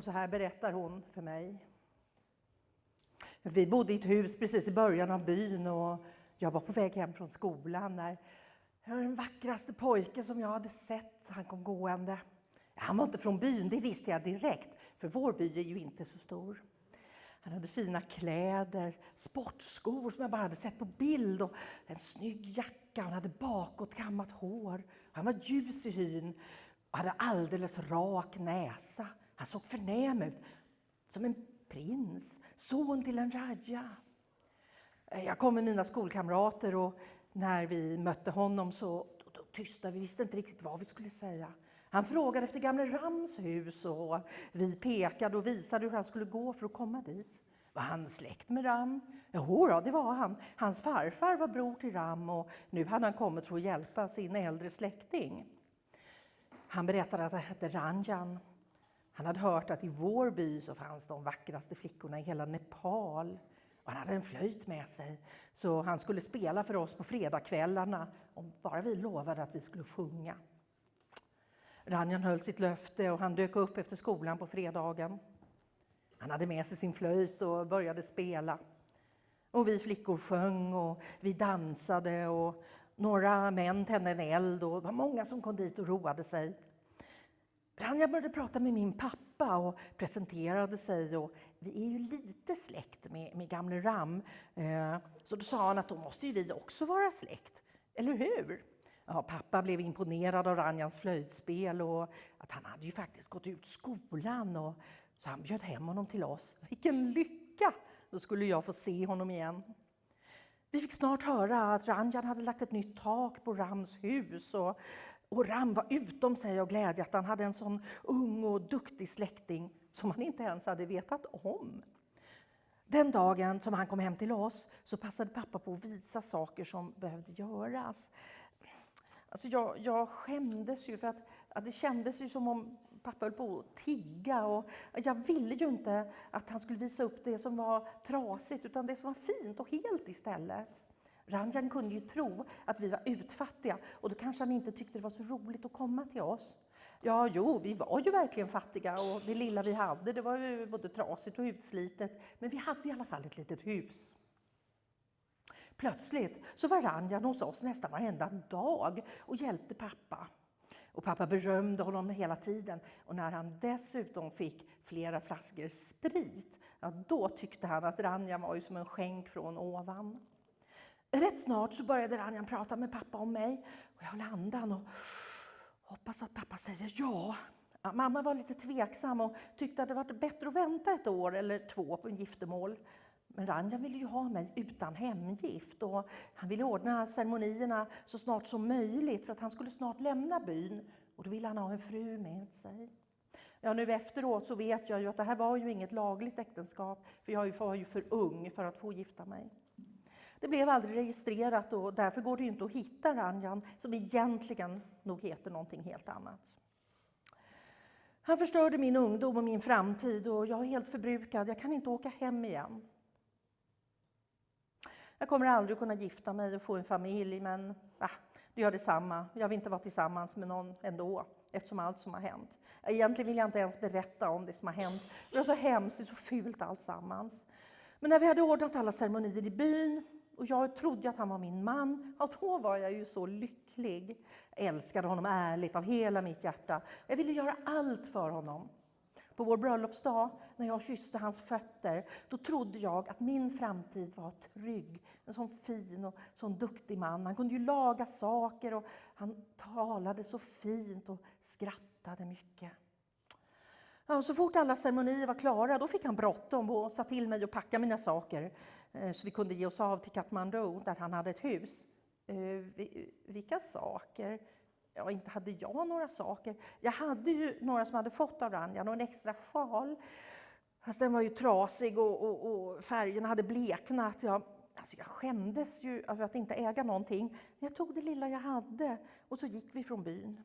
Och så här berättar hon för mig. Vi bodde i ett hus precis i början av byn och jag var på väg hem från skolan när den vackraste pojke som jag hade sett, han kom gående. Han var inte från byn, det visste jag direkt, för vår by är ju inte så stor. Han hade fina kläder, sportskor som jag bara hade sett på bild och en snygg jacka. Han hade bakåtkammat hår. Han var ljus i hyn och hade alldeles rak näsa. Han såg förnäm ut, som en prins, son till en raja. Jag kom med mina skolkamrater och när vi mötte honom så då tystade vi, visste inte riktigt vad vi skulle säga. Han frågade efter gamle Rams hus och vi pekade och visade hur han skulle gå för att komma dit. Var han släkt med Ram? Jo, det var han. Hans farfar var bror till Ram och nu hade han kommit för att hjälpa sin äldre släkting. Han berättade att han hette Ranjan. Han hade hört att i vår by så fanns de vackraste flickorna i hela Nepal. Och han hade en flöjt med sig så han skulle spela för oss på fredagskvällarna om bara vi lovade att vi skulle sjunga. Ranjan höll sitt löfte och han dök upp efter skolan på fredagen. Han hade med sig sin flöjt och började spela. Och vi flickor sjöng och vi dansade och några män tände en eld och det var många som kom dit och roade sig. Ranjan började prata med min pappa och presenterade sig och vi är ju lite släkt med gamle Ram. Så då sa han att då måste ju vi också vara släkt, eller hur? Ja, pappa blev imponerad av Ranjans flöjtspel och att han hade ju faktiskt gått ut skolan och så han bjöd hem honom till oss. Vilken lycka! Då skulle jag få se honom igen. Vi fick snart höra att Ranjan hade lagt ett nytt tak på Rams hus och Ram var utom sig och glädje att han hade en sån ung och duktig släkting som han inte ens hade vetat om. Den dagen som han kom hem till oss så passade pappa på att visa saker som behövde göras. Alltså jag skämdes ju för att det kändes ju som om pappa höll på att tigga och jag ville ju inte att han skulle visa upp det som var trasigt utan det som var fint och helt istället. Ranjan kunde ju tro att vi var utfattiga och då kanske han inte tyckte det var så roligt att komma till oss. Ja, vi var ju verkligen fattiga och det lilla vi hade det var ju både trasigt och utslitet men vi hade i alla fall ett litet hus. Plötsligt så var Ranjan hos oss nästan varenda dag och hjälpte pappa. Och pappa berömde honom hela tiden. Och när han dessutom fick flera flaskor sprit, ja, då tyckte han att Ranjan var ju som en skänk från ovan. Rätt snart så började Ranjan prata med pappa om mig. Och jag höll andan och hoppas att pappa säger ja. Mamma var lite tveksam och tyckte att det var bättre att vänta ett år eller 2 på en giftermål. Men Ranjan ville ju ha mig utan hemgift och han ville ordna ceremonierna så snart som möjligt för att han skulle snart lämna byn och då ville han ha en fru med sig. Ja, nu efteråt så vet jag ju att det här var ju inget lagligt äktenskap för jag var ju för ung för att få gifta mig. Det blev aldrig registrerat och därför går det ju inte att hitta Ranjan som egentligen nog heter någonting helt annat. Han förstörde min ungdom och min framtid och jag är helt förbrukad, jag kan inte åka hem igen. Jag kommer aldrig kunna gifta mig och få en familj, men det gör detsamma. Jag vill inte vara tillsammans med någon ändå, eftersom allt som har hänt. Egentligen vill jag inte ens berätta om det som har hänt. Det var så hemskt, det är så fult alltsammans. Men när vi hade ordnat alla ceremonier i byn och jag trodde att han var min man, ja, då var jag ju så lycklig. Jag älskade honom ärligt av hela mitt hjärta. Jag ville göra allt för honom. På vår bröllopsdag, när jag kysste hans fötter, då trodde jag att min framtid var trygg. En sån fin och sån duktig man. Han kunde ju laga saker och han talade så fint och skrattade mycket. Ja, så fort alla ceremonier var klara, då fick han bråttom och sa till mig att packa mina saker. Så vi kunde ge oss av till Kathmandu, där han hade ett hus. Vilka saker? Ja, inte hade jag några saker. Jag hade ju några som hade fått av Ranjan och en extra sjal. Fast den var ju trasig och färgerna hade bleknat. Jag skämdes ju över att inte äga någonting. Men jag tog det lilla jag hade och så gick vi från byn.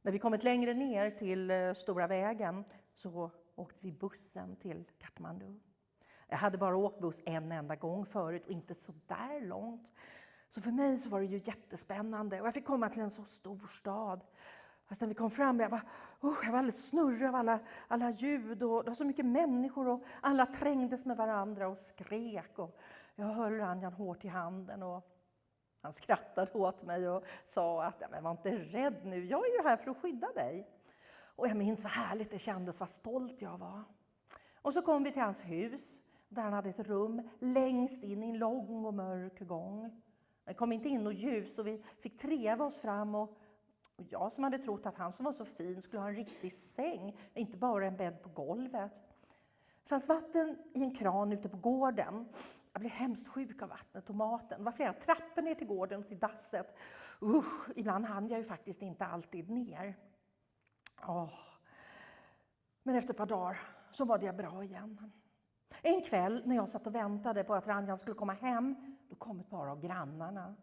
När vi kommit längre ner till stora vägen så åkte vi bussen till Kathmandu. Jag hade bara åkt buss en enda gång förut och inte så där långt. Så för mig så var det ju jättespännande och jag fick komma till en så stor stad. Fast när vi kom fram, jag var alldeles snurrig av alla ljud. Och det var så mycket människor och alla trängdes med varandra och skrek. Och jag höll Ranjan hårt i handen och han skrattade åt mig och sa att men var inte rädd nu, jag är ju här för att skydda dig. Och jag minns vad härligt det kändes, vad stolt jag var. Och så kom vi till hans hus, där han hade ett rum längst in i en lång och mörk gång. Det kom inte in något ljus och vi fick treva oss fram och jag som hade trott att han som var så fin skulle ha en riktig säng, inte bara en bädd på golvet. Det fanns vatten i en kran ute på gården. Jag blev hemskt sjuk av vattnet och maten. Det var flera trappor ner till gården och till dasset. Ibland hann jag ju faktiskt inte alltid ner. Men efter ett par dagar så var det bra igen. En kväll när jag satt och väntade på att Ranjan skulle komma hem, då kom ett par av grannarna.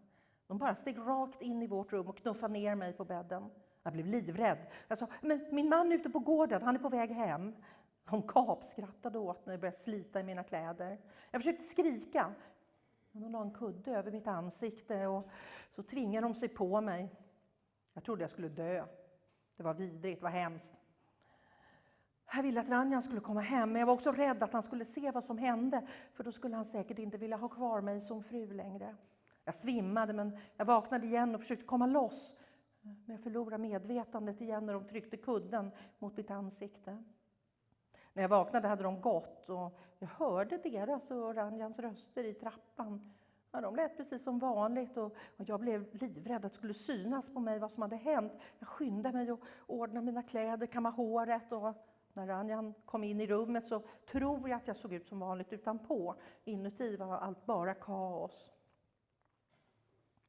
De bara steg rakt in i vårt rum och knuffade ner mig på bädden. Jag blev livrädd. Jag sa, men min man är ute på gården, han är på väg hem. De gapskrattade åt mig och började slita i mina kläder. Jag försökte skrika. Men de la en kudde över mitt ansikte och så tvingade de sig på mig. Jag trodde jag skulle dö. Det var vidrigt, det var hemskt. Jag ville att Ranjan skulle komma hem, men jag var också rädd att han skulle se vad som hände. För då skulle han säkert inte vilja ha kvar mig som fru längre. Jag svimmade, men jag vaknade igen och försökte komma loss. Men jag förlorade medvetandet igen när de tryckte kudden mot mitt ansikte. När jag vaknade hade de gått och jag hörde deras och Ranjans röster i trappan. Ja, de lät precis som vanligt och jag blev livrädd att det skulle synas på mig vad som hade hänt. Jag skyndade mig och ordnade mina kläder, kammade håret och när Ranjan kom in i rummet så tror jag att jag såg ut som vanligt utanpå. Inuti var allt bara kaos.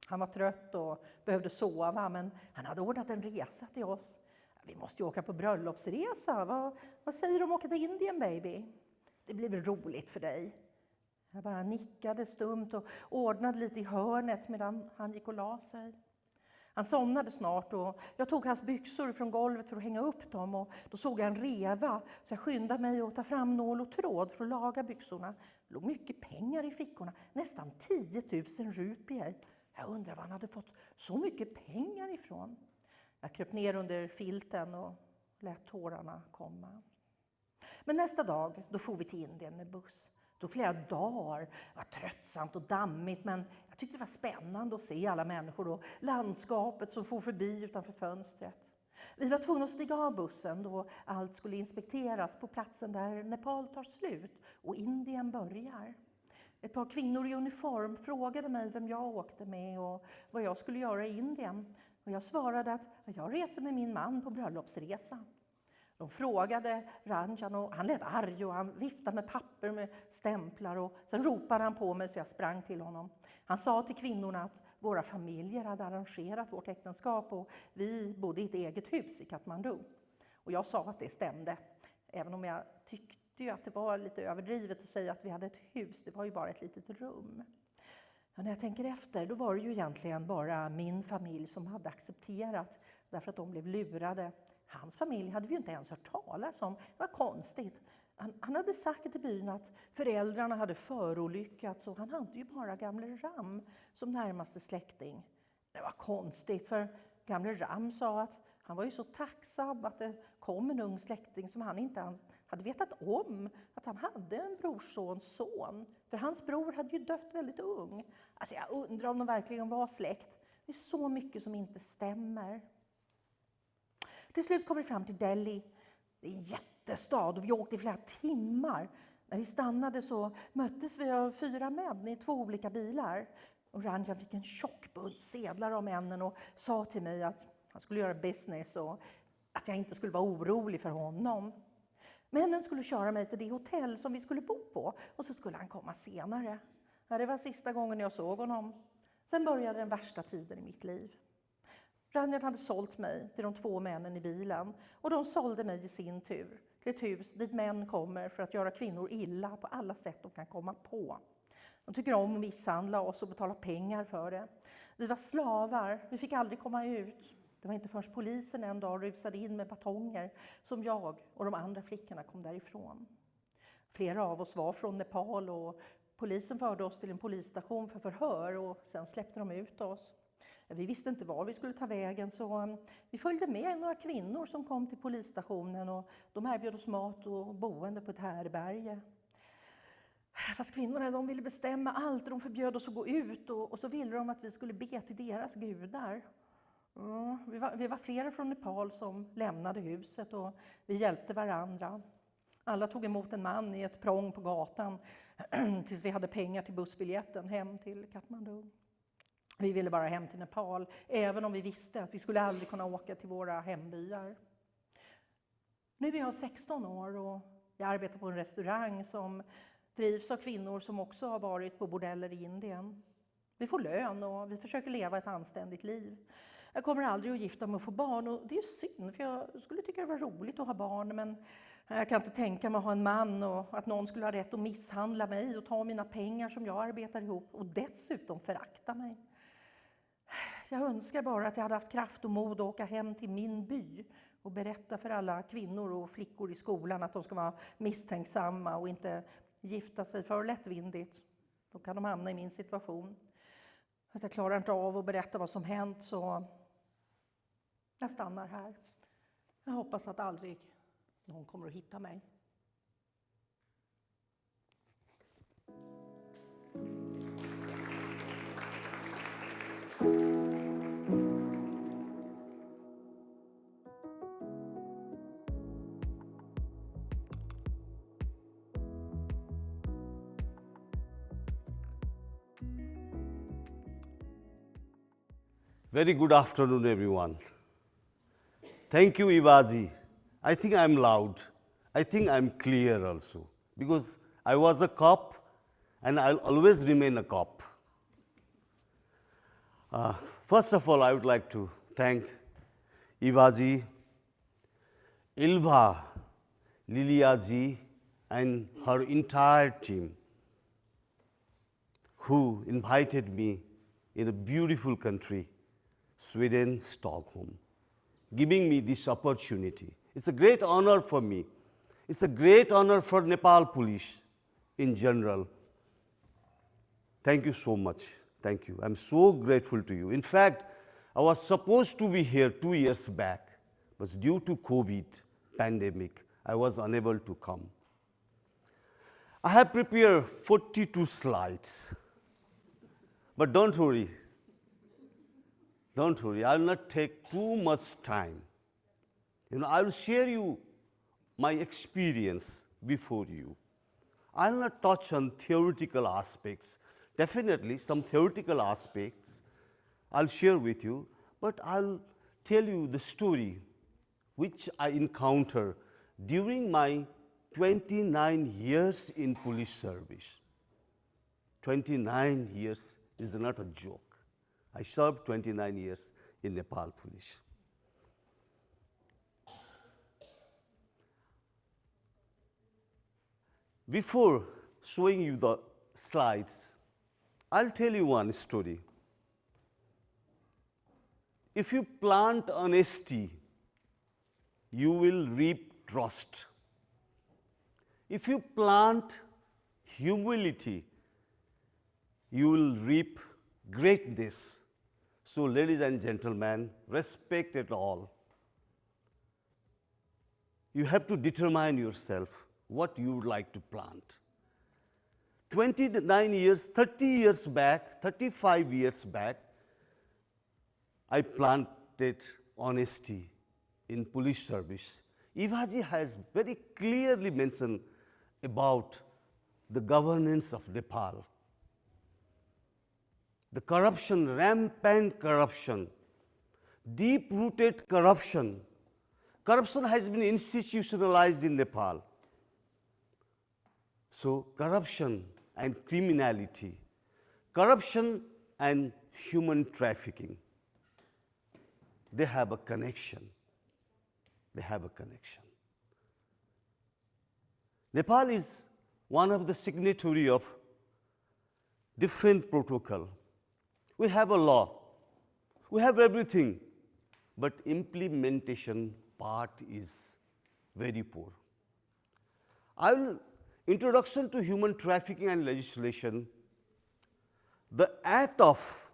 Han var trött och behövde sova, men han hade ordnat en resa till oss. Vi måste ju åka på bröllopsresa. Vad säger du om att åka till Indien, baby? Det blir väl roligt för dig. Jag bara nickade stumt och ordnade lite i hörnet medan han gick och la sig. Han somnade snart och jag tog hans byxor från golvet för att hänga upp dem. Och då såg jag en reva så jag skyndade mig att ta fram nål och tråd för att laga byxorna. Det låg mycket pengar i fickorna, nästan 10 000 rupier. Jag undrar var han hade fått så mycket pengar ifrån. Jag kröp ner under filten och lät tårarna komma. Men nästa dag, då for vi till Indien med buss. Då flera dagar. Det var tröttsamt och dammigt, men jag tyckte det var spännande att se alla människor och landskapet som for förbi utanför fönstret. Vi var tvungna att stiga av bussen då allt skulle inspekteras på platsen där Nepal tar slut och Indien börjar. Ett par kvinnor i uniform frågade mig vem jag åkte med och vad jag skulle göra i Indien. Och jag svarade att jag reser med min man på bröllopsresa. De frågade Ranjan och han lät arg och han viftade med papper med stämplar och sen ropade han på mig så jag sprang till honom. Han sa till kvinnorna att våra familjer hade arrangerat vårt äktenskap och vi bodde i ett eget hus i Kathmandu. Och jag sa att det stämde, även om jag tyckte ju att det var lite överdrivet att säga att vi hade ett hus, det var ju bara ett litet rum. Ja, när jag tänker efter, då var det ju egentligen bara min familj som hade accepterat därför att de blev lurade. Hans familj hade vi ju inte ens hört talas om. Det var konstigt. Han hade sagt till byn att föräldrarna hade förolyckats och han hade ju bara gamle Ram som närmaste släkting. Det var konstigt för gamle Ram sa att han var ju så tacksam att det kom en ung släkting som han inte ens hade vetat om att han hade en brorsons son. För hans bror hade ju dött väldigt ung. Alltså jag undrar om de verkligen var släkt. Det är så mycket som inte stämmer. Till slut kom vi fram till Delhi. Det är en jättestad och vi åkte i flera timmar. När vi stannade så möttes vi av 4 män i 2 olika bilar. Och Ranjan fick en tjock bunt sedlar av männen och sa till mig att han skulle göra business och att jag inte skulle vara orolig för honom. Männen skulle köra mig till det hotell som vi skulle bo på och så skulle han komma senare. Det var sista gången jag såg honom. Sen började den värsta tiden i mitt liv. Ranjan hade sålt mig till de 2 männen i bilen och de sålde mig i sin tur till ett hus dit män kommer för att göra kvinnor illa på alla sätt de kan komma på. De tycker om att misshandla oss och betala pengar för det. Vi var slavar, vi fick aldrig komma ut. Det var inte först polisen en dag rusade in med batonger som jag och de andra flickorna kom därifrån. Flera av oss var från Nepal och polisen förde oss till en polisstation för förhör och sen släppte de ut oss. Vi visste inte var vi skulle ta vägen, så vi följde med några kvinnor som kom till polisstationen, och de erbjöd oss mat och boende på ett härbärge. Fast kvinnorna, de ville bestämma allt, de förbjöd oss att gå ut, och så ville de att vi skulle be till deras gudar. Vi var flera från Nepal som lämnade huset, och vi hjälpte varandra. Alla tog emot en man i ett prång på gatan tills vi hade pengar till bussbiljetten hem till Kathmandu. Vi ville bara hem till Nepal, även om vi visste att vi skulle aldrig kunna åka till våra hembyar. Nu är jag 16 år och jag arbetar på en restaurang som drivs av kvinnor som också har varit på bordeller i Indien. Vi får lön och vi försöker leva ett anständigt liv. Jag kommer aldrig att gifta mig och få barn, och det är synd, för jag skulle tycka det var roligt att ha barn, men jag kan inte tänka mig att ha en man och att någon skulle ha rätt att misshandla mig och ta mina pengar som jag arbetar ihop och dessutom förakta mig. Jag önskar bara att jag hade haft kraft och mod att åka hem till min by och berätta för alla kvinnor och flickor i skolan att de ska vara misstänksamma och inte gifta sig för lättvindigt. Då kan de hamna i min situation. Att jag klarar inte av att berätta vad som hänt, så jag stannar här. Jag hoppas att aldrig någon kommer att hitta mig. Very good afternoon, everyone. Thank you, Evaji. I think I'm loud. I think I'm clear also, because I was a cop and I'll always remain a cop. First of all, I would like to thank Evaji, Ilva, Liliaji, and her entire team who invited me in a beautiful country, Sweden, Stockholm, giving me this opportunity. It's a great honor for me. It's a great honor for Nepal police in general. Thank you so much. Thank you. I'm so grateful to you. In fact, I was supposed to be here 2 years back, but due to COVID pandemic, I was unable to come. I have prepared 42 slides, but don't worry. Don't worry, I will not take too much time. I will share you my experience before you. I will not touch on theoretical aspects. Definitely some theoretical aspects I'll share with you, but I'll tell you the story which I encountered during my 29 years in police service. 29 years is not a joke. I served 29 years in Nepal police. Before showing you the slides, I'll tell you one story. If you plant honesty, you will reap trust. If you plant humility, you will reap greatness. So, ladies and gentlemen, respect it all. You have to determine yourself what you would like to plant. 29 years, 30 years back, 35 years back, I planted honesty in police service. Evaji has very clearly mentioned about the governance of Nepal. The corruption, rampant corruption, deep-rooted corruption. Corruption has been institutionalized in Nepal. So corruption and criminality, corruption and human trafficking, they have a connection. They have a connection. Nepal is one of the signatory of different protocol. We have a law, we have everything, but implementation part is very poor. Introduction to human trafficking and legislation, the act of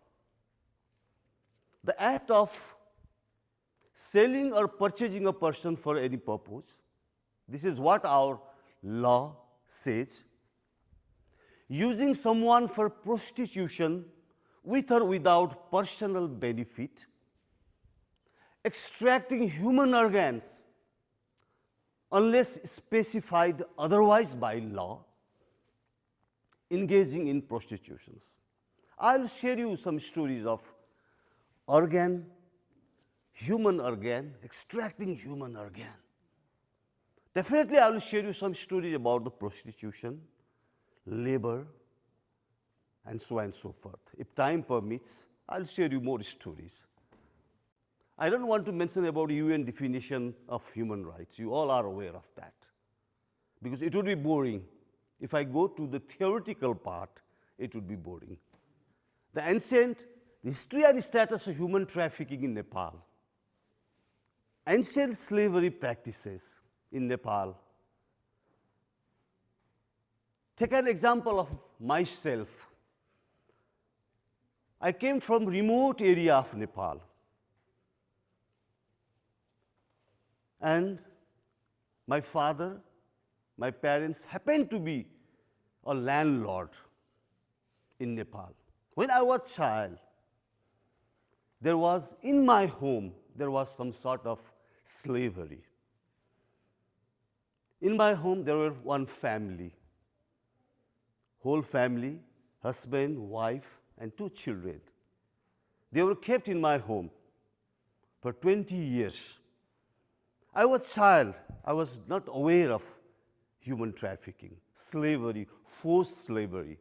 the act of selling or purchasing a person for any purpose. This is what our law says. Using someone for prostitution with or without personal benefit, extracting human organs unless specified otherwise by law, engaging in prostitutions. I'll share you some stories of organ, human organ, extracting human organ. Definitely I will share you some stories about the prostitution, labor, and so on and so forth. If time permits, I'll share you more stories. I don't want to mention about UN definition of human rights. You all are aware of that. Because it would be boring. If I go to the theoretical part, it would be boring. The ancient history and status of human trafficking in Nepal. Ancient slavery practices in Nepal. Take an example of myself. I came from remote area of Nepal. And my father, my parents happened to be a landlord in Nepal. When I was a child, there was, in my home, there was some sort of slavery. In my home, there were one family. Whole family, husband, wife, and 2 children. They were kept in my home for 20 years. I was a child. I was not aware of human trafficking, slavery, forced slavery.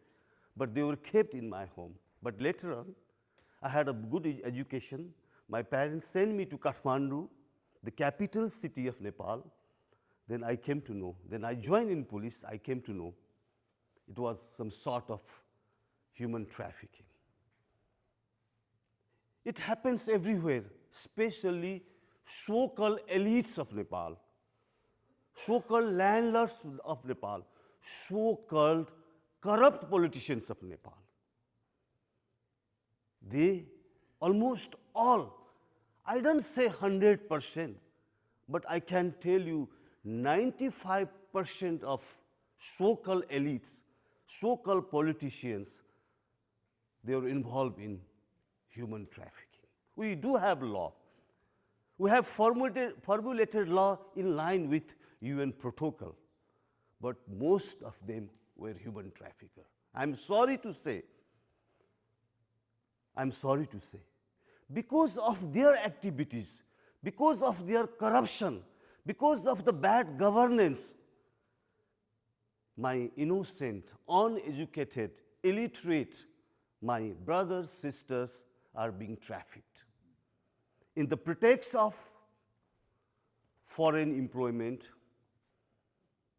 But they were kept in my home. But later on, I had a good education. My parents sent me to Kathmandu, the capital city of Nepal. Then I came to know. Then I joined in police. I came to know it was some sort of human trafficking. It happens everywhere, especially so-called elites of Nepal, so-called landlords of Nepal, so-called corrupt politicians of Nepal. They almost all, I don't say 100%, but I can tell you 95% of so-called elites, so-called politicians, they are involved in human trafficking. We do have law. We have formulated law in line with UN protocol, but most of them were human traffickers. I'm sorry to say, because of their activities, because of their corruption, because of the bad governance, my innocent, uneducated, illiterate, my brothers, sisters are being trafficked. In the pretext of foreign employment,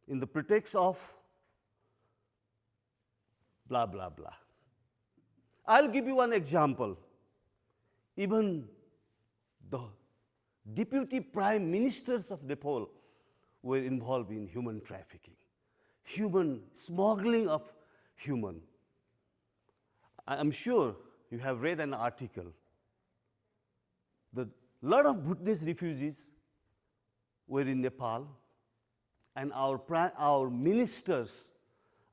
in the pretext of blah, blah, blah. I'll give you one example. Even the deputy prime ministers of Nepal were involved in human trafficking, human smuggling of human. I'm sure you have read an article. A lot of Bhutanese refugees were in Nepal, and our ministers,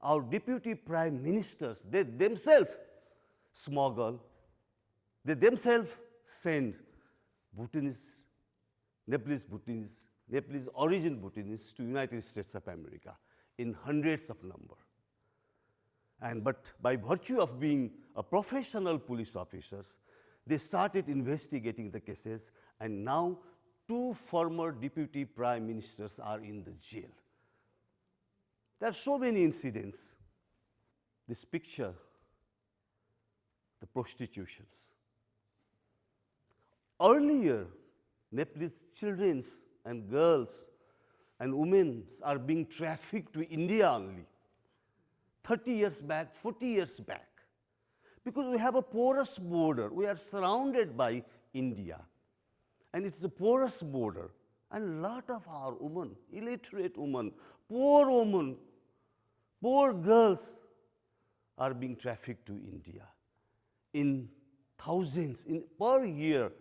our deputy prime ministers, they themselves smuggle, they themselves send Bhutanese, Nepalese origin Bhutanese to United States of America in hundreds of number. But by virtue of being a professional police officers, they started investigating the cases, and now 2 former deputy prime ministers are in the jail. There are so many incidents. This picture, the prostitutions. Earlier, Nepalese children and girls and women are being trafficked to India only. 30 years back, 40 years back. Because we have a porous border. We are surrounded by India. And it's a porous border. And a lot of our women, illiterate women, poor girls are being trafficked to India. In thousands, per year,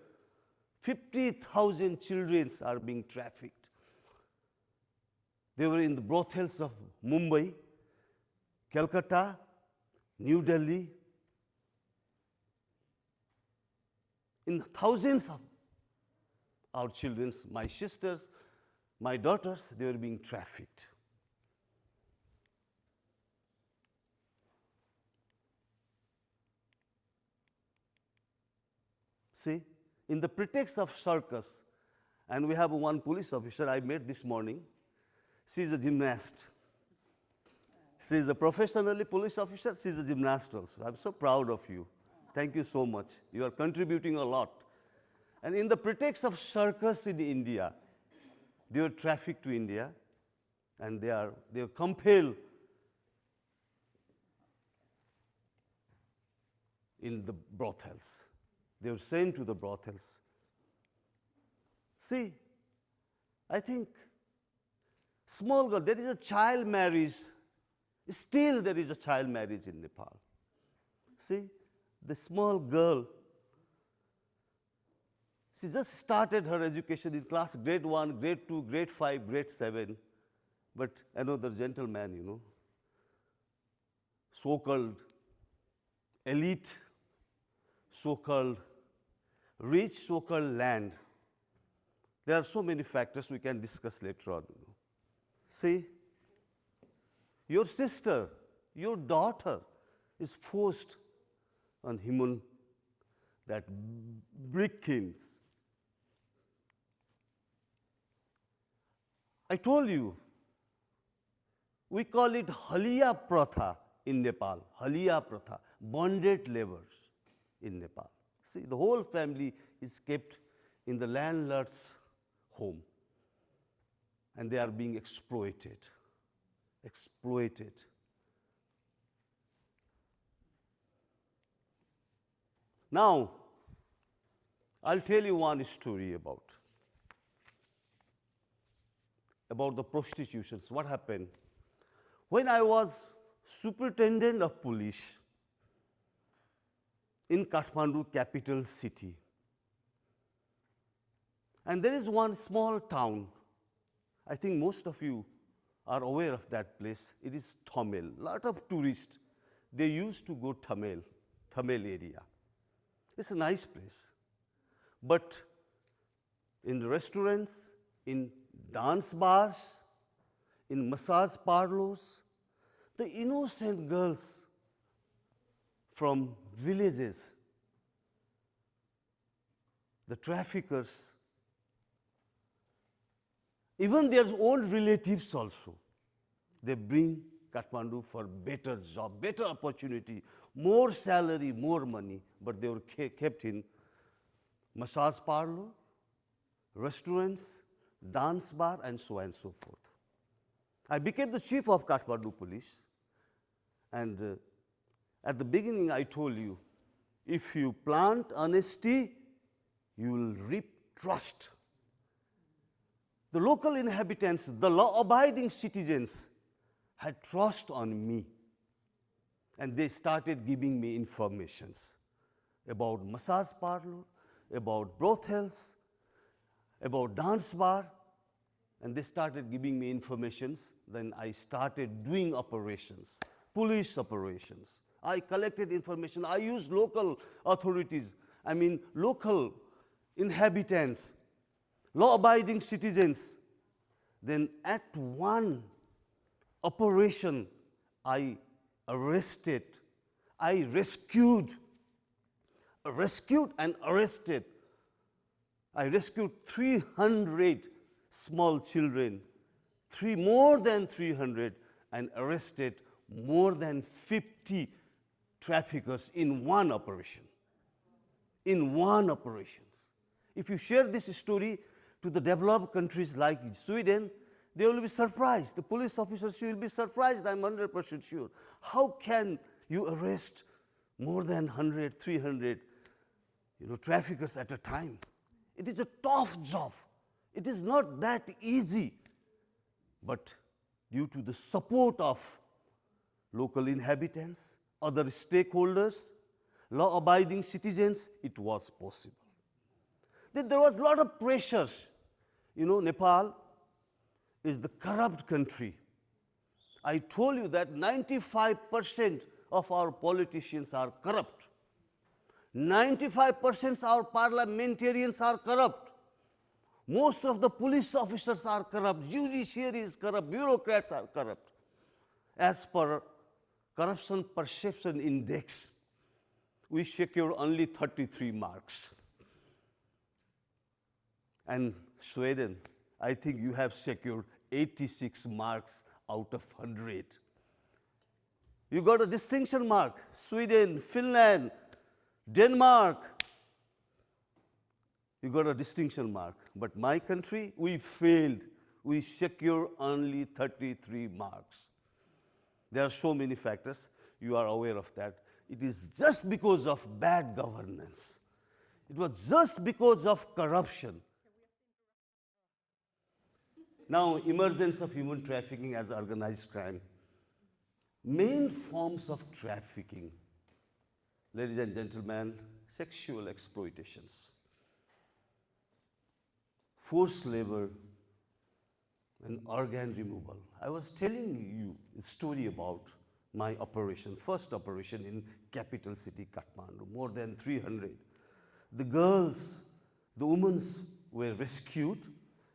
50,000 children are being trafficked. They were in the brothels of Mumbai, Calcutta, New Delhi. In thousands of our children, my sisters, my daughters, they were being trafficked. See, in the pretext of circus, and we have one police officer I met this morning. She is a gymnast. She is a professionally police officer. She is a gymnast also. I'm so proud of you. Thank you so much. You are contributing a lot. And in the pretext of circus in India, they were trafficked to India, and they are compelled in the brothels. They were sent to the brothels. See, I think small girl, there is a child marriage. Still there is a child marriage in Nepal. See, the small girl, she just started her education in class grade 1, grade 2, grade 5, grade 7. But another gentleman, so-called elite, so-called rich, so-called land. There are so many factors we can discuss later on. See, your sister, your daughter is forced on human that brickings. I told you, we call it Haliya Pratha in Nepal, Haliya Pratha, bonded laborers in Nepal. See, the whole family is kept in the landlord's home, and they are being exploited. Now, I'll tell you one story about the prostitutions. What happened? When I was superintendent of police in Kathmandu, capital city, and there is one small town, I think most of you are aware of that place. It is Thamel. Lot of tourists, they used to go Thamel area. It's a nice place. But in restaurants, in dance bars, in massage parlors, the innocent girls from villages, the traffickers, even their own relatives also, they bring Kathmandu for better job, better opportunity, more salary, more money, but they were kept in massage parlor, restaurants, dance bar, and so on and so forth. I became the chief of Kathmandu police, and at the beginning I told you, if you plant honesty, you will reap trust. The local inhabitants, the law-abiding citizens had trust on me, and they started giving me informations about massage parlor, about brothels, about dance bar, and they started giving me informations. Then I started doing operations, police operations. I collected information. I used local authorities, local inhabitants, law-abiding citizens. Then at one operation, I rescued and arrested. I rescued 300 small children, more than 300, and arrested more than 50 traffickers in one operation. If you share this story to the developed countries like Sweden, they will be surprised. The police officers will be surprised, I'm 100% sure. How can you arrest more than 100, 300 traffickers at a time? It is a tough job. It is not that easy. But due to the support of local inhabitants, other stakeholders, law-abiding citizens, it was possible. Then there was a lot of pressures. You know, Nepal is the corrupt country. I told you that 95% of our politicians are corrupt. 95% of our parliamentarians are corrupt. Most of the police officers are corrupt, judiciary is corrupt, bureaucrats are corrupt. As per Corruption Perception Index, we secure only 33 marks. And Sweden, I think you have secured 86 marks out of 100. You got a distinction mark. Sweden, Finland, Denmark, you got a distinction mark. But my country, we failed. We secure only 33 marks. There are so many factors. You are aware of that. It is just because of bad governance. It was just because of corruption. Now, emergence of human trafficking as organized crime. Main forms of trafficking, ladies and gentlemen, sexual exploitations, forced labor, and organ removal. I was telling you a story about my operation, first operation in capital city Kathmandu, more than 300. The girls, the women were rescued,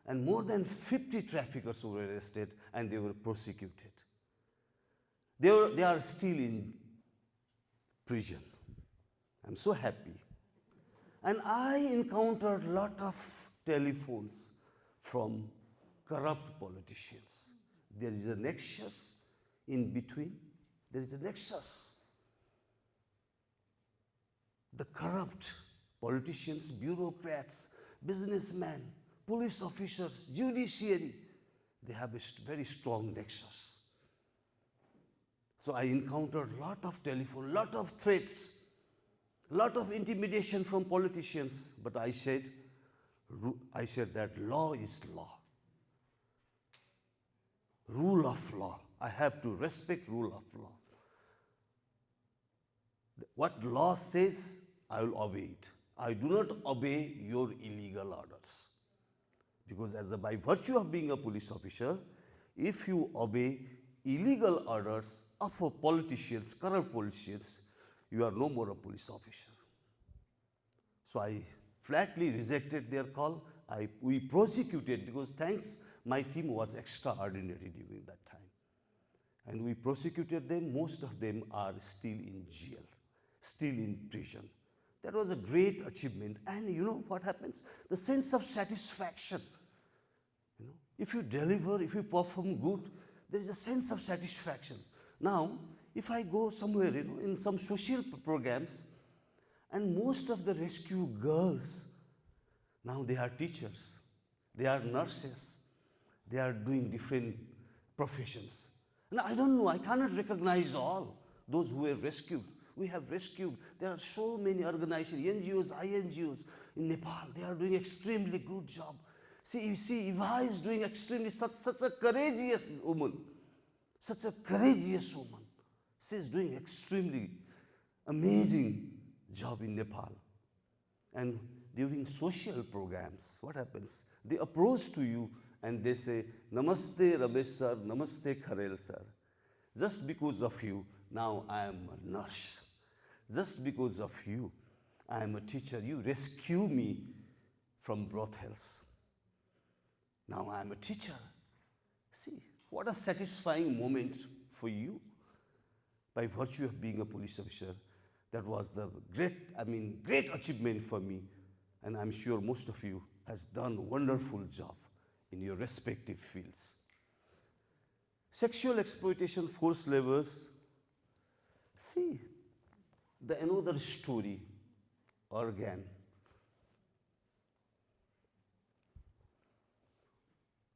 and more than 50 traffickers were arrested and they were prosecuted. They are still in prison. I'm so happy. And I encountered a lot of telephones from corrupt politicians. There is a nexus in between. There is a nexus. The corrupt politicians, bureaucrats, businessmen, police officers, judiciary, they have a very strong nexus. So I encountered a lot of telephone, lot of threats, lot of intimidation from politicians, but I said that law is law. Rule of law. I have to respect rule of law. What law says, I will obey it. I do not obey your illegal orders. Because by virtue of being a police officer, if you obey illegal orders of politicians, corrupt politicians, you are no more a police officer. So I flatly rejected their call. We prosecuted, because thanks, my team was extraordinary during that time. And we prosecuted them. Most of them are still in jail, still in prison. That was a great achievement. And you know what happens? The sense of satisfaction. You know, if you deliver, if you perform good, there is a sense of satisfaction. Now, if I go somewhere, you know, in some social programs, and most of the rescue girls, now they are teachers, they are nurses, they are doing different professions. And I don't know, I cannot recognize all those who were rescued. We have rescued. There are so many organizations, NGOs, INGOs in Nepal. They are doing extremely good job. See, you see, Eva is doing extremely, such a courageous woman. Such a courageous woman. She is doing extremely amazing job in Nepal. And during social programs, what happens? They approach to you and they say, Namaste Ramesh sir, Namaste Kharel sir. Just because of you, now I am a nurse. Just because of you, I am a teacher. You rescue me from brothels. Now I am a teacher. See, what a satisfying moment for you. By virtue of being a police officer, that was the great achievement for me. And I'm sure most of you has done a wonderful job in your respective fields. Sexual exploitation, forced labors. See, another story, organ.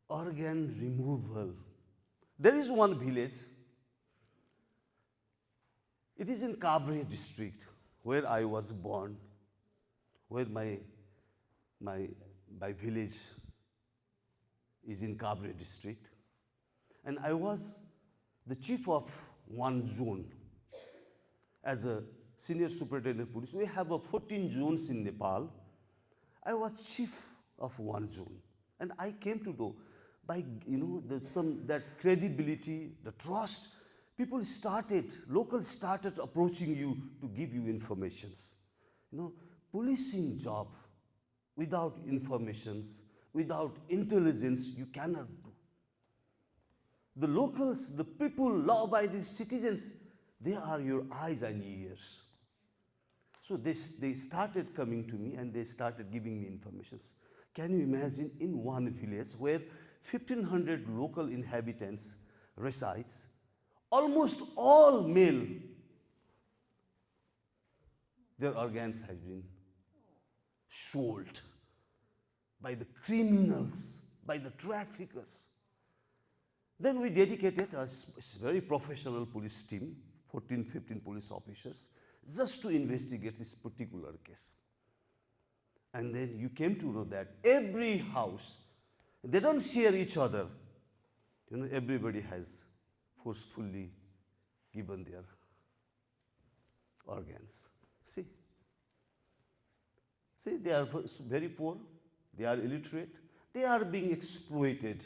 Organ removal. There is one village. It is in Kabre district, where I was born, where my village is in Kabre district. And I was the chief of one zone as a senior superintendent of police. We have 14 zones in Nepal. I was chief of one zone. And I came to know, by that credibility, the trust, locals started approaching you to give you informations. Policing job without informations, without intelligence, you cannot do. The locals, the people, law-abiding citizens, they are your eyes and ears. So they started coming to me and they started giving me information. Can you imagine, in one village where 1,500 local inhabitants resides, almost all male, their organs have been sold by the criminals, by the traffickers. Then we dedicated a very professional police team, 14, 15 police officers, just to investigate this particular case. And then you came to know that every house, they don't share each other. Everybody has forcefully given their organs. See, they are very poor, they are illiterate, they are being exploited.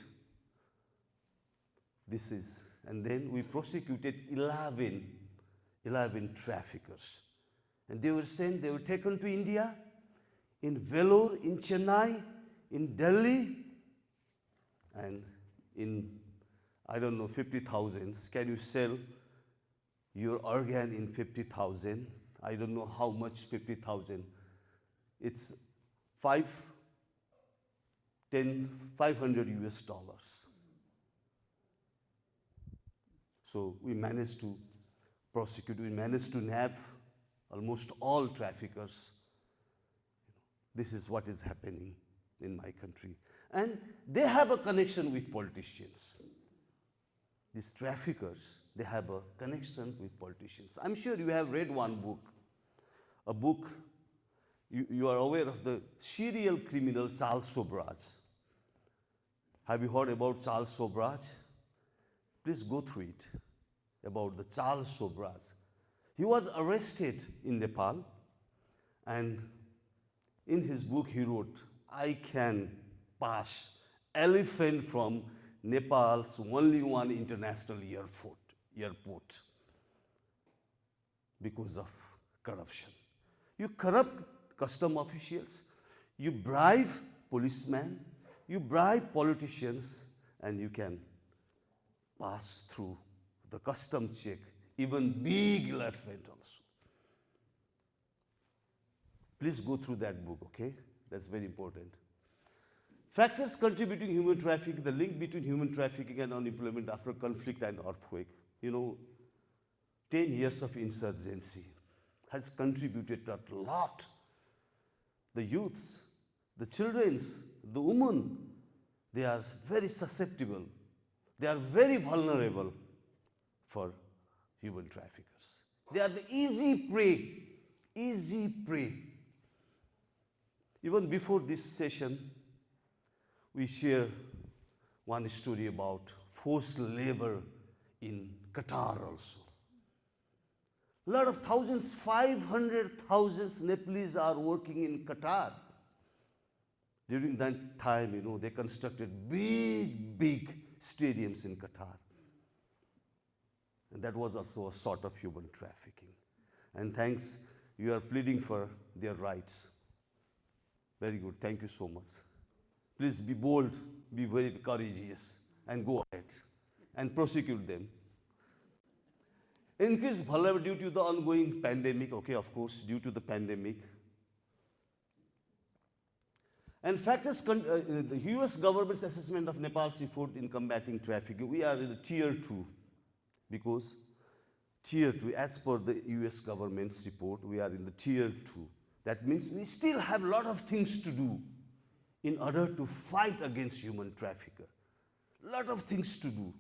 And then we prosecuted 11 traffickers. And they were taken to India, in Vellore, in Chennai, in Delhi, and in, 50,000. Can you sell your organ in 50,000? I don't know how much 50,000. It's 500 US dollars. So we managed to prosecute, we managed to nab almost all traffickers. This is what is happening in my country. And they have a connection with politicians. These traffickers, they have a connection with politicians. I'm sure you have read one book, a book, you are aware of the serial criminal Charles Sobraj. Have you heard about Charles Sobraj? Please go through it, about the Charles Sobraj. He was arrested in Nepal, and in his book he wrote, I can pass elephant from Nepal's only one international airport because of corruption. You corrupt custom officials, you bribe policemen, you bribe politicians, and you can pass through the custom check, even big elephant also. Please go through that book, okay? That's very important. Factors contributing human trafficking, the link between human trafficking and unemployment after conflict and earthquake. 10 years of insurgency has contributed a lot. The youths, the children, the women, they are very susceptible. They are very vulnerable for human traffickers. They are the easy prey, easy prey. Even before this session, we share one story about forced labor in Qatar also. A lot of thousands, 500,000 Nepalese are working in Qatar. During that time, they constructed big stadiums in Qatar. And that was also a sort of human trafficking. And thanks, you are pleading for their rights. Very good, thank you so much. Please be bold, be very courageous, and go ahead and prosecute them. Increased vulnerability due to the ongoing pandemic, okay, of course, due to the pandemic. And factors, the US government's assessment of Nepal's effort in combating trafficking, we are in a tier 2, because tier 2, as per the US government's report, we are in the tier 2. That means we still have a lot of things to do in order to fight against human trafficker. A lot of things to do.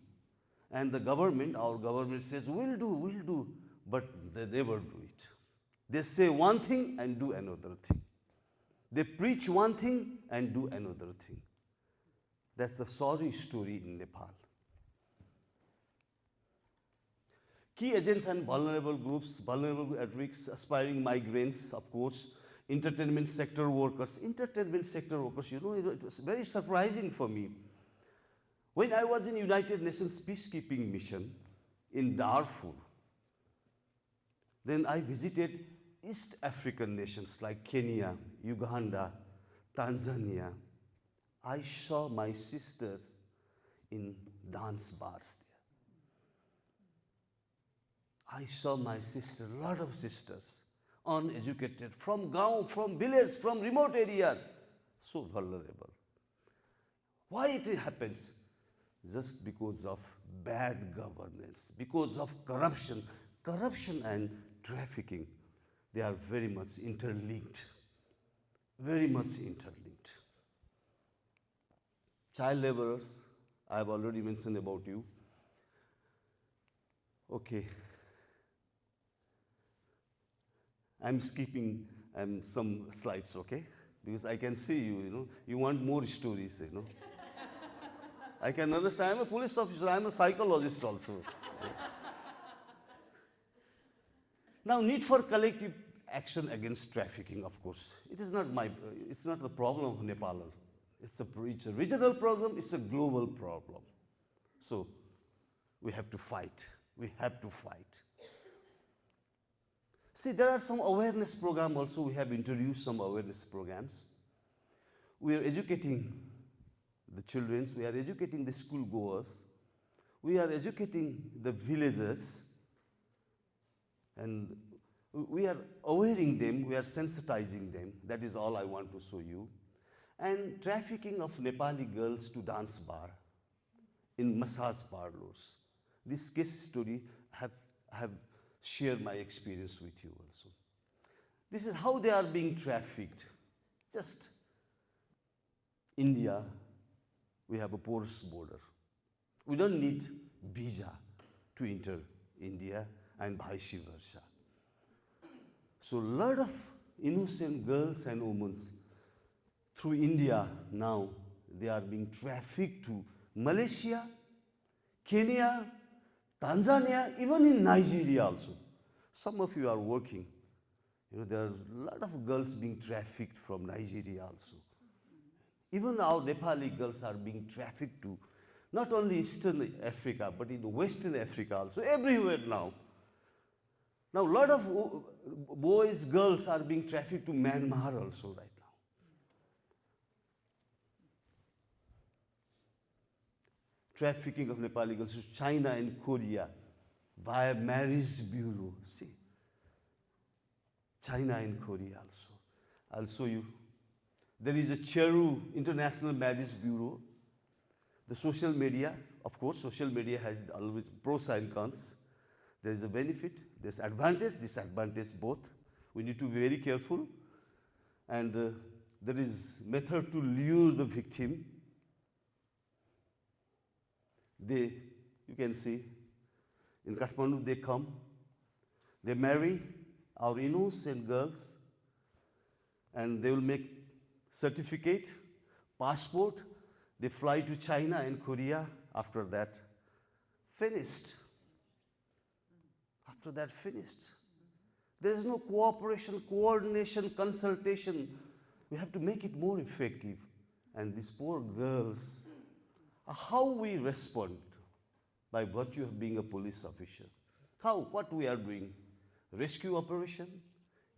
And the government, our government says, we'll do, but they never do it. They say one thing and do another thing. They preach one thing and do another thing. That's the sorry story in Nepal. Key agents and vulnerable groups, vulnerable at risk, aspiring migrants, of course, entertainment sector workers. Entertainment sector workers, you know, it was very surprising for me. When I was in United Nations peacekeeping mission in Darfur, then I visited East African nations like Kenya, Uganda, Tanzania. I saw my sisters in dance bars there. I saw my sister, a lot of sisters, uneducated, from gaon, from village, from remote areas, so vulnerable. Why it happens? Just because of bad governance, because of corruption. Corruption and trafficking, they are very much interlinked, very much interlinked. Child laborers, I have already mentioned about you. Okay. I'm skipping some slides, okay? Because I can see you, you know, you want more stories, you know. I can understand, I'm a police officer, I'm a psychologist also. Now, need for collective action against trafficking, of course. It is not it's not the problem of Nepal. It's a regional problem, it's a global problem. So, we have to fight, we have to fight. See, there are some awareness programs also. We have introduced some awareness programs. We are educating the children, we are educating the school goers, we are educating the villagers, and we are awareing them, we are sensitizing them. That is all I want to show you. And trafficking of Nepali girls to dance bar, in massage parlors. This case story have shared my experience with you also. This is how they are being trafficked. Just India, we have a porous border. We don't need visa to enter India and vice versa. So a lot of innocent girls and women through India now, they are being trafficked to Malaysia, Kenya, Tanzania, even in Nigeria also. Some of you are working. You know, there are a lot of girls being trafficked from Nigeria also. Even our Nepali girls are being trafficked to not only Eastern Africa, but in Western Africa also, everywhere now. Now, a lot of boys, girls are being trafficked to Myanmar also right now. Trafficking of Nepali girls to China and Korea via marriage bureau. See, China and Korea also. I'll show you. There is a Cheru International Marriage Bureau. The social media, of course, social media has always pros and cons. There is a benefit, there's advantage, disadvantage both. We need to be very careful. And there is method to lure the victim. You can see, in Kathmandu they come, they marry our innocent girls, and they will make certificate, passport, they fly to China and Korea. After that, finished. After that, finished. There is no cooperation, coordination, consultation. We have to make it more effective. And these poor girls, how we respond by virtue of being a police officer. What we are doing? Rescue operation?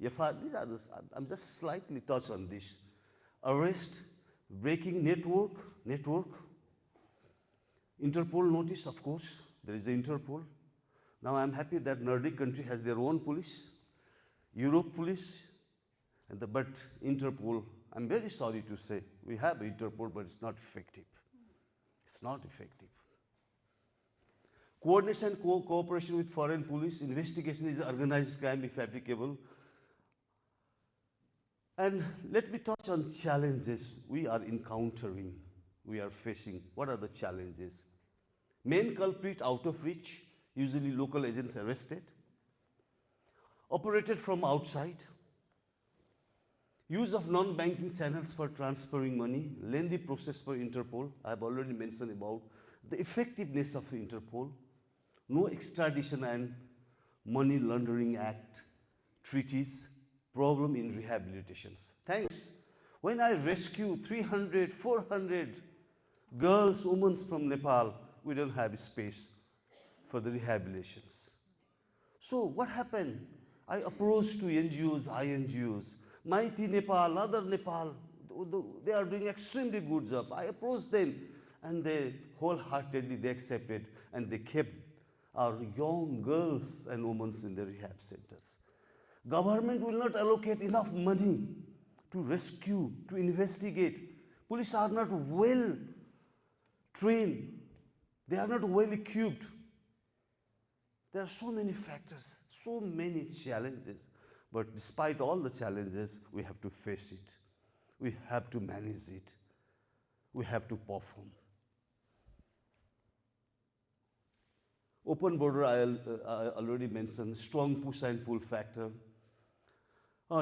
I'm just slightly touched on this. Arrest, breaking network. Interpol notice, of course, there is the Interpol. Now I'm happy that Nordic country has their own police, Europe police, but Interpol, I'm very sorry to say, we have Interpol, but it's not effective. It's not effective. Coordination, cooperation with foreign police, investigation is organized crime if applicable. And let me touch on challenges we are encountering, we are facing. What are the challenges? Main culprit out of reach, usually local agents arrested. Operated from outside. Use of non-banking channels for transferring money, lengthy process for Interpol. I have already mentioned about the effectiveness of Interpol. No extradition and Money Laundering Act, treaties, problem in rehabilitations. Thanks. When I rescue 300, 400 girls, women from Nepal, we don't have space for the rehabilitations. So what happened? I approached to NGOs, INGOs, Mighty Nepal, other Nepal, they are doing extremely good job. I approached them and they wholeheartedly they accepted and they kept our young girls and women in the rehab centers. Government will not allocate enough money to rescue, to investigate. Police are not well trained. They are not well equipped. There are so many factors, so many challenges. But despite all the challenges, we have to face it. We have to manage it. We have to perform. Open border, I already mentioned, strong push and pull factor.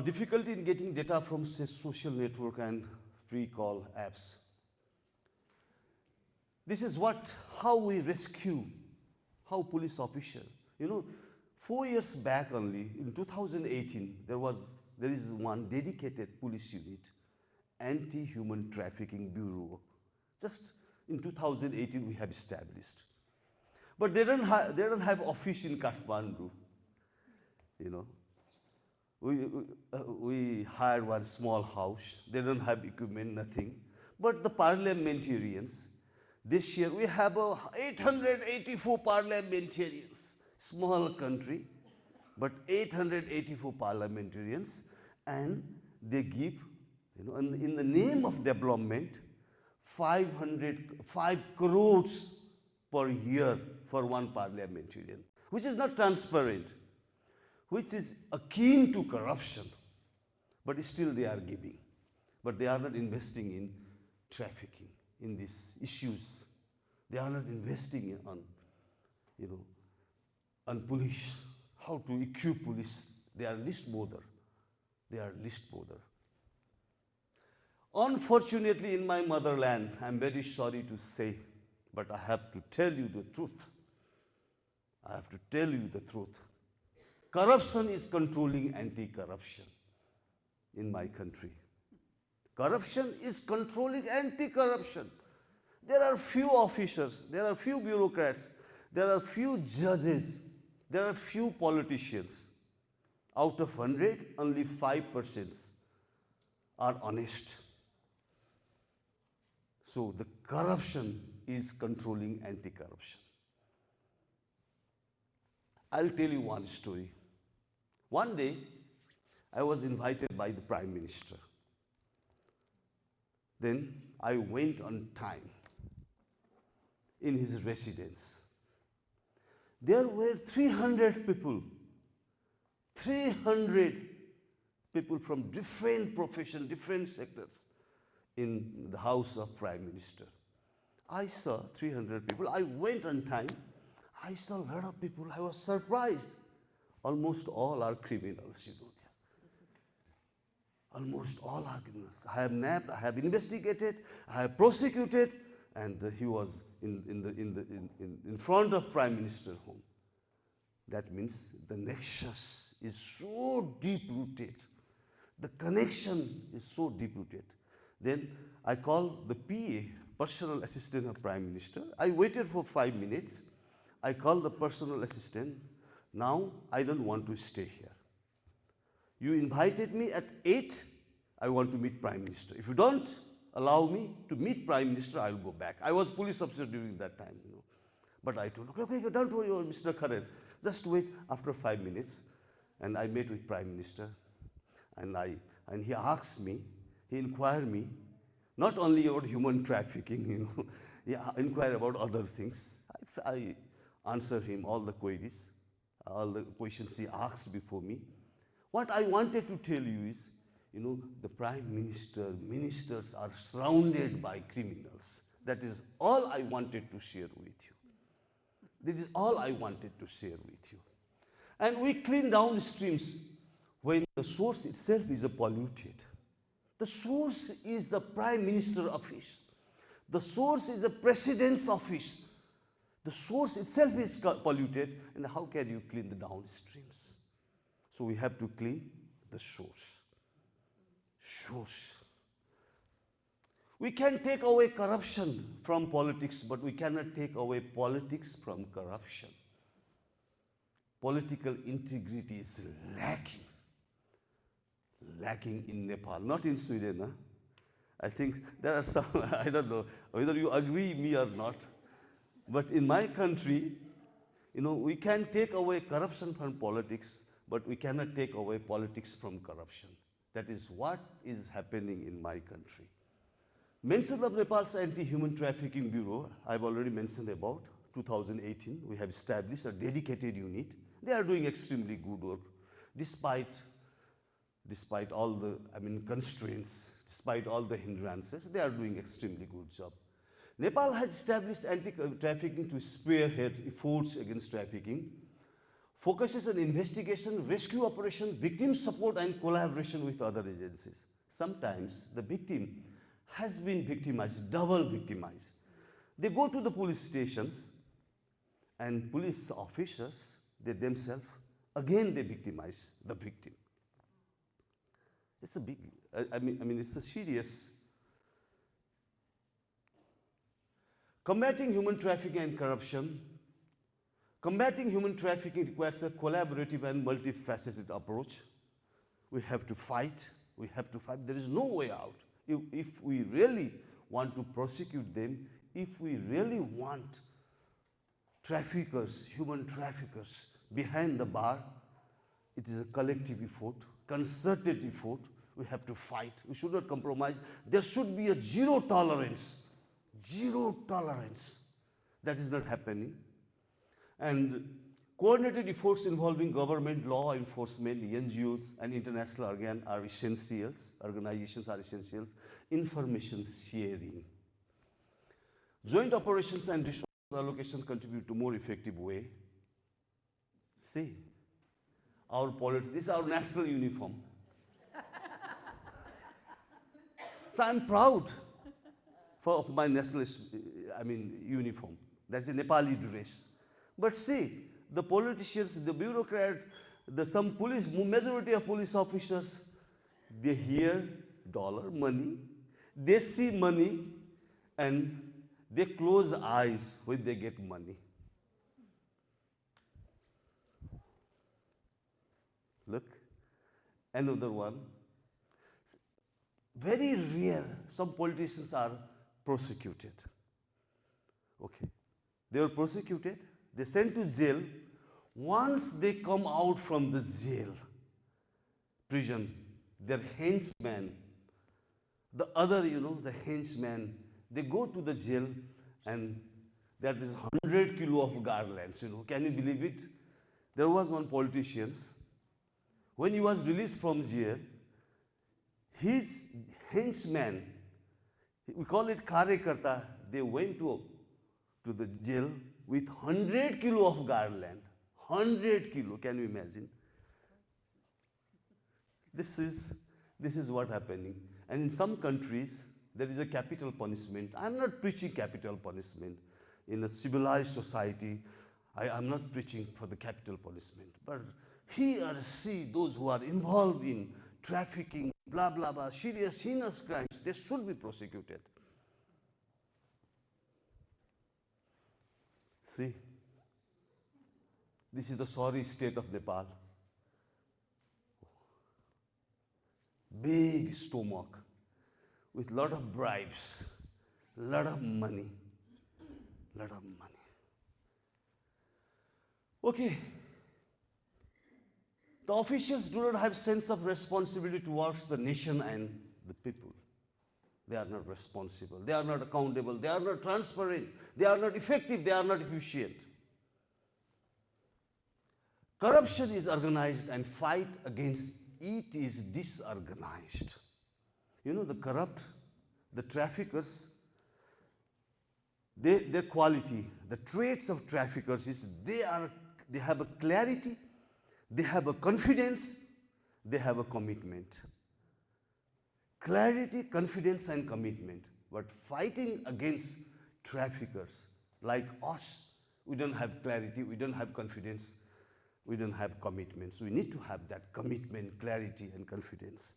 Difficulty in getting data from social network and free call apps. This is how we rescue, how police officer. 4 years back only, in 2018, there is one dedicated police unit, Anti-Human Trafficking Bureau. Just in 2018 we have established. But they don't have office in Kathmandu. We hired one small house. They don't have equipment, nothing. But the parliamentarians, this year we have 884 parliamentarians. Small country, but 884 parliamentarians, and they give, in the name of development, 5 crores per year for one parliamentarian, which is not transparent, which is akin to corruption, but still they are giving. But they are not investing in trafficking, in these issues. They are not investing on police, how to equip police. They are least bother. They are least bother. Unfortunately, in my motherland, I'm very sorry to say, but I have to tell you the truth. I have to tell you the truth. Corruption is controlling anti-corruption in my country. Corruption is controlling anti-corruption. There are few officers, there are few bureaucrats, there are few judges, there are few politicians. Out of 100, only 5% are honest. So the corruption is controlling anti-corruption. I'll tell you one story. One day, I was invited by the Prime Minister. Then I went on time in his residence. There were 300 people. 300 people from different professions, different sectors in the house of Prime Minister. I saw 300 people. I went on time. I saw a lot of people. I was surprised. Almost all are criminals, Almost all are criminals. I have nabbed, I have investigated, I have prosecuted, and he was in front of Prime Minister's home. That means the nexus is so deep-rooted. The connection is so deep-rooted. Then I called the PA, personal assistant of Prime Minister. I waited for 5 minutes. I called the personal assistant. Now I don't want to stay here. You invited me at 8. I want to meet Prime Minister. If you don't allow me to meet Prime Minister, I'll go back. I was police officer during that time, But I told him, okay, don't worry, Mr. Kharel. Just wait after 5 minutes. And I met with Prime Minister. And he asked me, he inquired me, not only about human trafficking, he inquired about other things. I answered him all the queries, all the questions he asked before me. What I wanted to tell you is, the Prime Minister, ministers are surrounded by criminals. That is all I wanted to share with you. This is all I wanted to share with you. And we clean down streams when the source itself is polluted. The source is the Prime Minister's office. The source is the President's office. The source itself is polluted, and how can you clean the downstreams? So we have to clean the source. Source. We can take away corruption from politics, but we cannot take away politics from corruption. Political integrity is lacking in Nepal, not in Sweden. Huh? I think there are some, I don't know whether you agree me or not, but in my country, we can take away corruption from politics, but we cannot take away politics from corruption. That is what is happening in my country. Mention of Nepal's Anti-Human Trafficking Bureau, I've already mentioned about 2018. We have established a dedicated unit. They are doing extremely good work, despite all the constraints, despite all the hindrances. They are doing extremely good job. Nepal has established anti-trafficking to spearhead efforts against trafficking, focuses on investigation, rescue operation, victim support, and collaboration with other agencies. Sometimes the victim has been victimized, double victimized. They go to the police stations, and police officers, they themselves, again they victimize the victim. It's a big, it's a serious. Combating human trafficking and corruption. Combating human trafficking requires a collaborative and multifaceted approach. We have to fight. We have to fight. There is no way out. If we really want to prosecute them, if we really want traffickers, human traffickers behind the bar, it is a collective effort, concerted effort. We have to fight. We should not compromise. There should be a zero tolerance. Zero tolerance. That is not happening. And coordinated efforts involving government, law enforcement, NGOs, and international organizations are essentials. Information sharing. Joint operations and resource allocation contribute to more effective way. See, this is our national uniform. So I'm proud of my national uniform. That's a Nepali dress. But see, the politicians, the bureaucrat, majority of police officers, they hear dollar, money, they see money, and they close eyes when they get money. Look, another one. Very rare, some politicians are prosecuted. Okay, they were prosecuted, they sent to jail. Once they come out from the jail, prison, their henchman, the henchman, they go to the jail, and that is 100 kilo of garlands, Can you believe it? There was one politician, when he was released from jail, his henchman, we call it Karyakarta, they went to the jail with 100 kilo of garland. 100 kilo, can you imagine? This is what happening. And in some countries, there is a capital punishment. I'm not preaching capital punishment. In a civilized society, I'm not preaching for the capital punishment. But here, see those who are involved in trafficking, blah, blah, blah, serious, heinous crimes, they should be prosecuted. See, this is the sorry state of Nepal. Big stomach, with lot of bribes, lot of money. Okay. The officials do not have sense of responsibility towards the nation and the people. They are not responsible. They are not accountable. They are not transparent. They are not effective. They are not efficient. Corruption is organized, and fight against it is disorganized. The corrupt, the traffickers, their quality, the traits of traffickers is they have a clarity, they have a confidence, they have a commitment. Clarity, confidence, and commitment. But fighting against traffickers like us, We don't have clarity, we don't have confidence, we don't have commitments. We need to have that commitment, clarity, and confidence.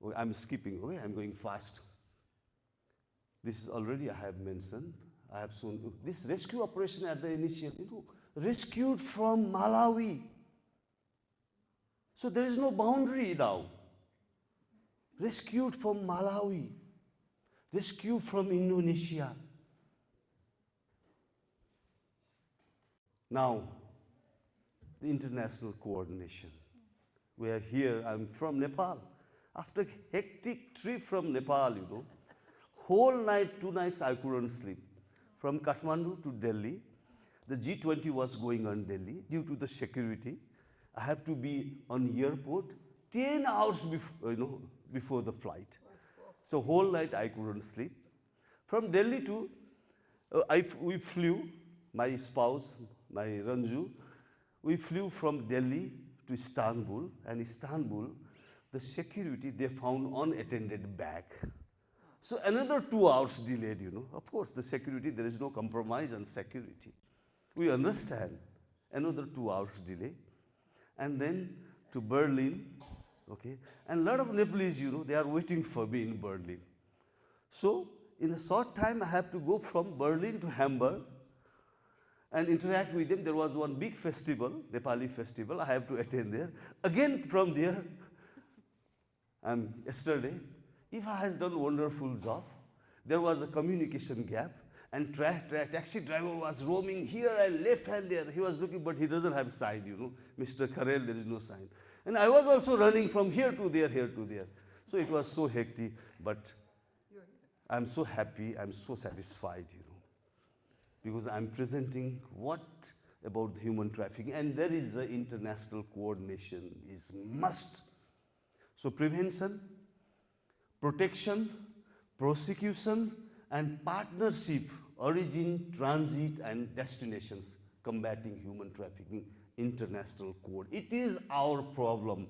Oh, I'm skipping, okay? I'm going fast. This is already I have mentioned. I have shown this rescue operation at the initial, rescued from Malawi. So there is no boundary now. Rescued from Malawi, rescued from Indonesia. Now, the international coordination. We are here, I'm from Nepal. After a hectic trip from Nepal, whole night, 2 nights I couldn't sleep. From Kathmandu to Delhi, the G20 was going on Delhi due to the security. I have to be on airport 10 hours before the flight. So whole night I couldn't sleep. From Delhi to, we flew, my spouse, my Ranju, we flew from Delhi to Istanbul, and Istanbul, the security, they found unattended bag. So another 2 hours delayed, Of course, the security, there is no compromise on security. We understand. Another 2 hours delay. And then to Berlin, okay? And a lot of Nepalese, they are waiting for me in Berlin. So in a short time, I have to go from Berlin to Hamburg and interact with them. There was one big festival, Nepali festival. I have to attend there. Again from there, yesterday, Eva has done a wonderful job. There was a communication gap, and taxi driver was roaming here and left hand there. He was looking, but he doesn't have sign, Mr. Kharel, there is no sign. And I was also running from here to there, here to there. So it was so hectic, but I'm so happy, I'm so satisfied, because I'm presenting what about human trafficking, and there is the international coordination is must. So prevention, protection, prosecution, and partnership, origin, transit, and destinations, combating human trafficking, international code. It is our problem.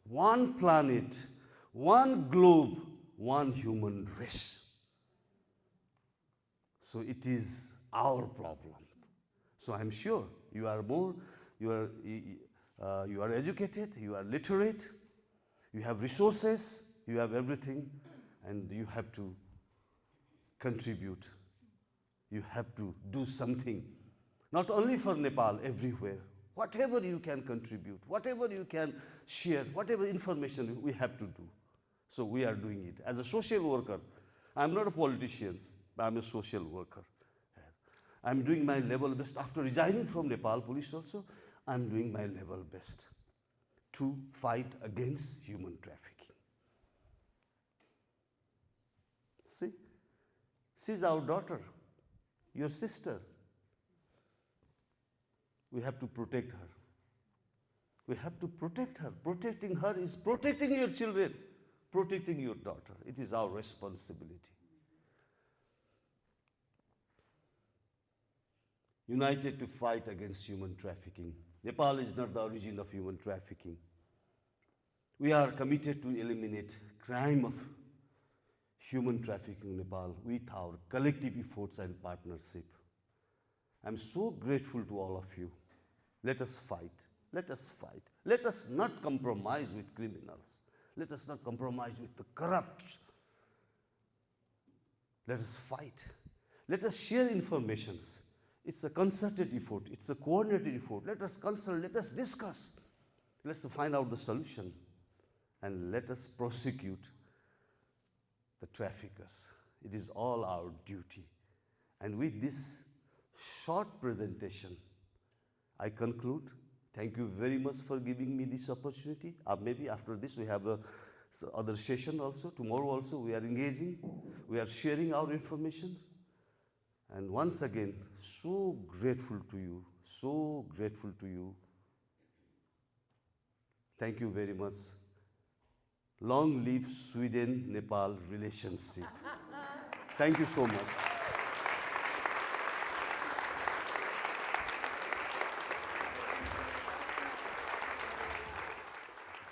One planet, one globe, one human race. So it is our problem. So I'm sure you are educated, you are literate, you have resources, you have everything, and you have to contribute. You have to do something, not only for Nepal, everywhere. Whatever you can contribute, whatever you can share, whatever information we have to do. So we are doing it. As a social worker, I'm not a politician, but I'm a social worker. I'm doing my level best. After resigning from Nepal police also, I'm doing my level best to fight against human trafficking. See, she's our daughter, your sister. We have to protect her. We have to protect her. Protecting her is protecting your children, protecting your daughter. It is our responsibility. United to fight against human trafficking. Nepal is not the origin of human trafficking. We are committed to eliminate crime of human trafficking in Nepal with our collective efforts and partnership. I'm so grateful to all of you. Let us fight. Let us fight. Let us not compromise with criminals. Let us not compromise with the corrupt. Let us fight. Let us share information. It's a concerted effort. It's a coordinated effort. Let us consult. Let us discuss. Let's find out the solution. And let us prosecute the traffickers. It is all our duty. And with this short presentation, I conclude. Thank you very much for giving me this opportunity. Maybe after this we have other session also. Tomorrow also we are engaging. We are sharing our information. And once again, so grateful to you. So grateful to you. Thank you very much. Long live Sweden-Nepal relationship. Thank you so much.